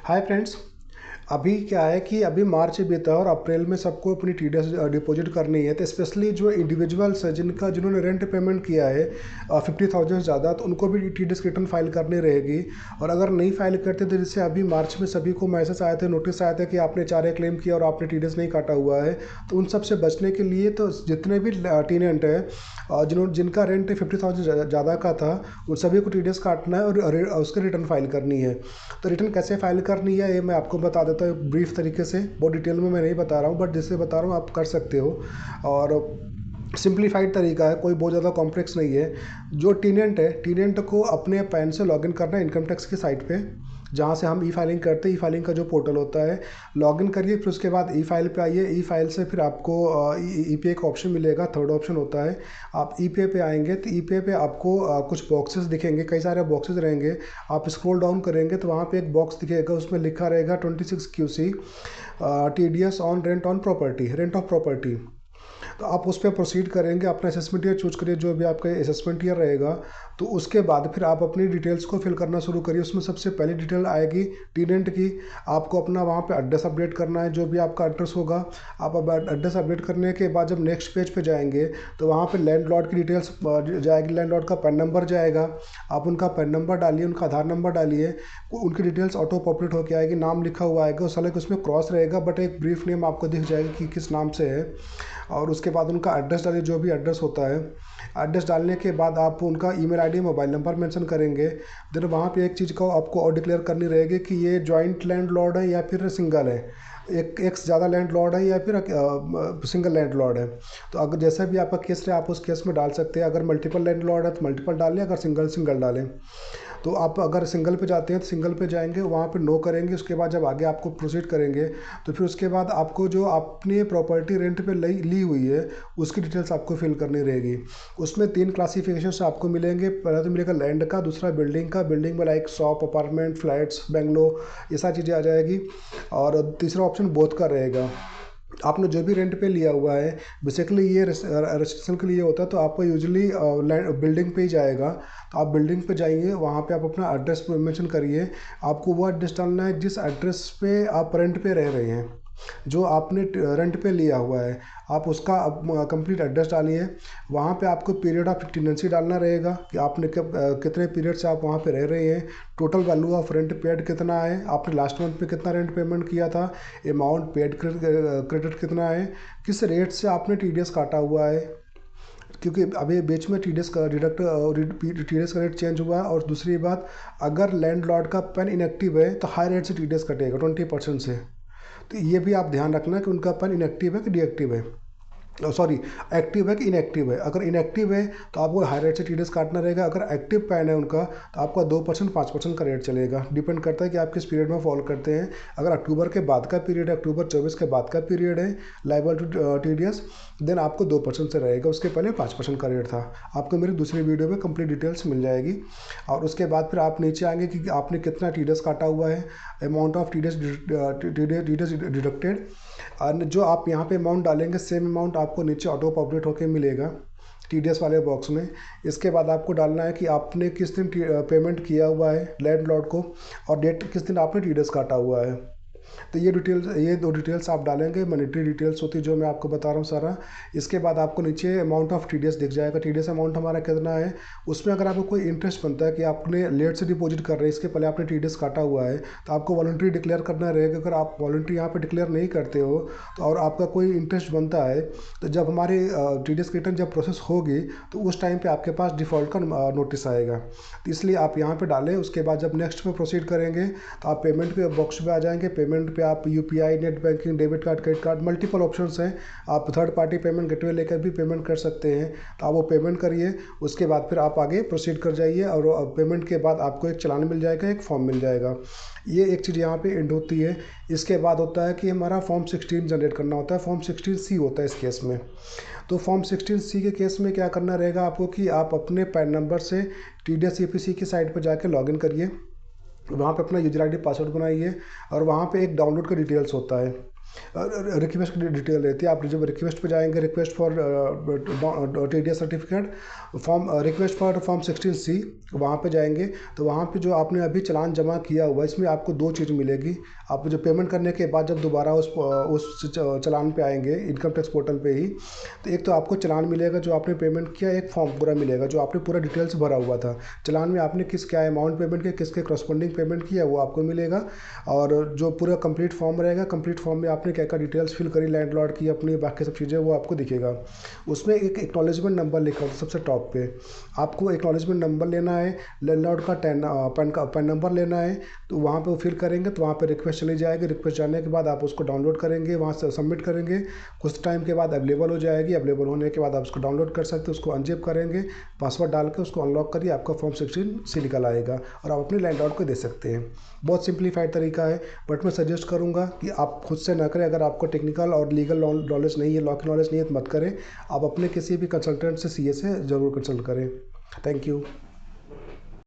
Hi friends. अभी क्या है कि अभी मार्च बीता और अप्रैल में सबको अपनी टीडीएस डिपॉजिट करनी है। तो स्पेशली जो इंडिविजुअल्स है जिन्होंने रेंट पेमेंट किया है 50,000 ज़्यादा, तो उनको भी टीडीएस रिटर्न फाइल करनी रहेगी। और अगर नहीं फाइल करते तो जैसे अभी मार्च में सभी को मैसेज आए थे, नोटिस आया था कि आपने 4 क्लेम किया और आपने टीडीएस नहीं काटा हुआ है। तो उन सब से बचने के लिए तो जितने भी टीनेंट है जिनका रेंट 50,000 ज़्यादा का था, उन सभी को टीडीएस काटना है और उसकी रिटर्न फाइल करनी है। तो रिटर्न कैसे फाइल करनी है ये मैं आपको बता देता हूँ ब्रीफ तरीके से। बहुत डिटेल में मैं नहीं बता रहा हूँ, बट जिससे बता रहा हूँ आप कर सकते हो। और सिंप्लीफाइड तरीका है, कोई बहुत ज़्यादा कॉम्प्लेक्स नहीं है। जो टीनेंट है, टीनेंट को अपने पैन से लॉगिन करना है इनकम टैक्स की साइट पे, जहाँ से हम ई फाइलिंग करते हैं। ई फाइलिंग का जो पोर्टल होता है, लॉगिन करिए। फिर उसके बाद ई फाइल पे आइए। ई फाइल से फिर आपको ई पे का ऑप्शन मिलेगा, थर्ड ऑप्शन होता है। आप ई पे आएंगे तो ई पे आपको कुछ बॉक्सेस दिखेंगे, कई सारे बॉक्सेस रहेंगे। आप स्क्रॉल डाउन करेंगे तो वहाँ पे एक बॉक्स दिखेगा, उसमें लिखा रहेगा 26QC TDS on rent of property. तो आप उस पर प्रोसीड करेंगे, अपना असेसमेंट ईयर चूज करिए, जो भी आपका असेसमेंट ईयर रहेगा। तो उसके बाद फिर आप अपनी डिटेल्स को फिल करना शुरू करिए। उसमें सबसे पहली डिटेल आएगी टीनेंट की। आपको अपना वहाँ पे एड्रेस अपडेट करना है, जो भी आपका एड्रेस होगा। आप अब एड्रेस अपडेट करने के बाद जब नेक्स्ट पेज पे जाएंगे तो वहाँ पे लैंडलॉर्ड की डिटेल्स जाएगी, लैंडलॉर्ड का पैन नंबर जाएगा। आप उनका पैन नंबर डालिए, उनका आधार नंबर डालिए, उनकी डिटेल्स ऑटो पॉपुलेट होकर आएगी। नाम लिखा हुआ आएगा, उस हालांकि उसमें क्रॉस रहेगा, बट एक ब्रीफ नेम आपको दिख जाएगा कि किस नाम से है। और उसके बाद उनका एड्रेस डालिए, जो भी एड्रेस होता है। एड्रेस डालने के बाद आप उनका email ID, mobile number mention करेंगे। देन वहाँ पे एक चीज़ को आपको और डिक्लेयर करनी रहेगी कि ये जॉइंट लैंडलॉर्ड है या फिर सिंगल है, एक से ज़्यादा लैंडलॉर्ड है या फिर सिंगल लैंडलॉर्ड है। तो अगर जैसा भी आपका केस रहे आप उस केस में डाल सकते हैं। अगर मल्टीपल लैंडलॉर्ड है तो मल्टीपल डालें, अगर सिंगल सिंगल डालें। तो आप अगर सिंगल पे जाते हैं तो सिंगल पे जाएंगे, वहाँ पे नो करेंगे। उसके बाद जब आगे आपको प्रोसीड करेंगे तो फिर उसके बाद आपको जो आपने प्रॉपर्टी रेंट पे ली हुई है उसकी डिटेल्स आपको फिल करनी रहेगी। उसमें 3 क्लासिफिकेशन आपको मिलेंगे। पहला तो मिलेगा लैंड का, दूसरा बिल्डिंग का, बिल्डिंग में like shop, apartment, flats, bungalow, ये सारी चीज़ें आ जाएगी। और तीसरा ऑप्शन बोथ का रहेगा। आपने जो भी रेंट पे लिया हुआ है, बेसिकली ये रजिस्ट्रेशन के लिए होता है, तो आपको यूजुअली बिल्डिंग पे ही जाएगा। तो आप बिल्डिंग पे जाइए, वहाँ पे आप अपना एड्रेस मेंशन करिए। आपको वो एड्रेस डालना है जिस एड्रेस पे आप रेंट पे रह रहे हैं, जो आपने रेंट पे लिया हुआ है। आप उसका कंप्लीट एड्रेस डालिए। वहाँ पे आपको पीरियड ऑफ टेनेंसी डालना रहेगा कि आपने कब कितने पीरियड से आप वहाँ पे रह रहे हैं। Total value of rent paid कितना है, आपने लास्ट मंथ पे कितना रेंट पेमेंट किया था, अमाउंट पेड क्रेडिट कितना है, किस रेट से आपने टीडीएस काटा हुआ है। क्योंकि अभी बीच में टीडीएस का टीडीएस का रेट चेंज हुआ है। और दूसरी बात, अगर लैंडलॉर्ड का पेन इनएक्टिव है तो हाई रेट से टीडीएस कटेगा 20% से। तो ये भी आप ध्यान रखना कि उनका पेन इनएक्टिव है कि डीएक्टिव है, सॉरी एक्टिव है कि इनएक्टिव है। अगर इनएक्टिव है तो आपको हाई रेट से टीडीएस काटना रहेगा। अगर एक्टिव पैन है उनका तो आपका 2% 5% का रेट चलेगा। डिपेंड करता है कि आप किस पीरियड में फॉलो करते हैं। अगर अक्टूबर के बाद का पीरियड है, अक्टूबर 24 के बाद का पीरियड है लाइबल टू टीडीएस, देन आपको 2% से रहेगा। उसके पहले 5% का रेट था। आपको मेरी दूसरी वीडियो में कंप्लीट डिटेल्स मिल जाएगी। और उसके बाद फिर आप नीचे आएंगे कि आपने कितना टीडीएस काटा हुआ है, अमाउंट ऑफ टीडीएस डिडक्टेड। और जो आप यहाँ पे अमाउंट डालेंगे सेम अमाउंट आपको नीचे ऑटो पॉपुलेट होकर मिलेगा टीडीएस वाले बॉक्स में। इसके बाद आपको डालना है कि आपने किस दिन पेमेंट किया हुआ है लैंडलॉर्ड को, और डेट किस दिन आपने टीडीएस काटा हुआ है। तो ये 2 डिटेल्स आप डालेंगे, मॉनेटरी डिटेल्स होती है जो मैं आपको बता रहा हूँ सारा। इसके बाद आपको नीचे अमाउंट ऑफ टीडीएस दिख जाएगा, टीडीएस अमाउंट हमारा कितना है। उसमें अगर आपको कोई इंटरेस्ट बनता है कि आपने लेट से डिपॉजिट कर रहे हैं, इसके पहले आपने टीडीएस काटा हुआ है, तो आपको वॉलंटरी डिक्लेयर करना रहेगा। अगर आप वॉलंटरी यहाँ पर डिक्लेयर नहीं करते हो तो और आपका कोई इंटरेस्ट बनता है, तो जब हमारी टीडीएस रिटर्न जब प्रोसेस होगी तो उस टाइम पर आपके पास डिफ़ॉल्ट का नोटिस आएगा। तो इसलिए आप यहाँ पर डालें। उसके बाद जब नेक्स्ट में प्रोसीड करेंगे तो आप पेमेंट के बॉक्स में आ जाएंगे। पेमेंट पे आप UPI, net banking, debit card, credit card, multiple options हैं। आप थर्ड पार्टी पेमेंट गेटवे लेकर भी पेमेंट कर सकते हैं। तो आप वो पेमेंट करिए। उसके बाद फिर आप आगे प्रोसीड कर जाइए। और पेमेंट के बाद आपको एक चालान मिल जाएगा, एक फॉर्म मिल जाएगा। ये एक चीज़ यहाँ पे एंड होती है। इसके बाद होता है कि हमारा फॉर्म 16 जनरेट करना होता है। फॉर्म 16C होता है इस केस में। तो फॉर्म 16C के केस में क्या करना रहेगा आपको कि आप अपने पैन नंबर से TDS EPC की साइट पर जाकर लॉगिन करिए। वहाँ पे अपना यूजर आईडी पासवर्ड बनाइए और वहाँ पे एक डाउनलोड का डिटेल्स होता है। रिक्वेस्ट की डिटेल रहती है। आप जब रिक्वेस्ट पे जाएंगे, request for TDS certificate, form request for form 16C, वहाँ पे जाएंगे तो वहाँ पे जो आपने अभी चालान जमा किया हुआ है, इसमें आपको दो चीज़ मिलेगी। आप जो पेमेंट करने के बाद जब दोबारा उस चालान पे आएंगे इनकम टैक्स पोर्टल पे ही, तो एक तो आपको चालान मिलेगा जो आपने पेमेंट किया, एक फॉर्म पूरा मिलेगा जो आपने पूरा डिटेल्स भरा हुआ था। चालान में आपने किस क्या अमाउंट पेमेंट किया, किसके करस्पॉन्डिंग पेमेंट किया, वो आपको मिलेगा। और जो पूरा कंप्लीट फॉर्म रहेगा, कंप्लीट फॉर्म में आपने क्या क्या डिटेल्स फिल करी लैंडलॉर्ड की अपनी, बाकी सब चीज़ें वो आपको दिखेगा। उसमें एक एक्नॉलेजमेंट नंबर लिखा होता है सबसे टॉप पे, आपको एक्नॉलेजमेंट नंबर लेना है, लैंडलॉर्ड का पैन नंबर लेना है। तो वहाँ पे वो फिल करेंगे तो वहाँ पे रिक्वेस्ट चली जाएगी। रिक्वेस्ट जाने के बाद आप उसको डाउनलोड करेंगे, वहाँ से सबमिट करेंगे, कुछ टाइम के बाद अवेलेबल हो जाएगी। अवेलेबल होने के बाद आप उसको डाउनलोड कर सकते हो, उसको अनजिप करेंगे, पासवर्ड डाल के उसको अनलॉक करिए, आपका फॉर्म 16C निकल आएगा और आप अपने लैंडलॉर्ड को दे सकते हैं। बहुत सिंप्लीफाइड तरीका है, बट मैं सजेस्ट करूंगा कि आप खुद से ना करें। अगर आपको टेक्निकल और लीगल नॉलेज नहीं है, लॉ की नॉलेज नहीं है तो मत करें। आप अपने किसी भी कंसल्टेंट से, CA से ज़रूर कंसल्ट करें। Thank you.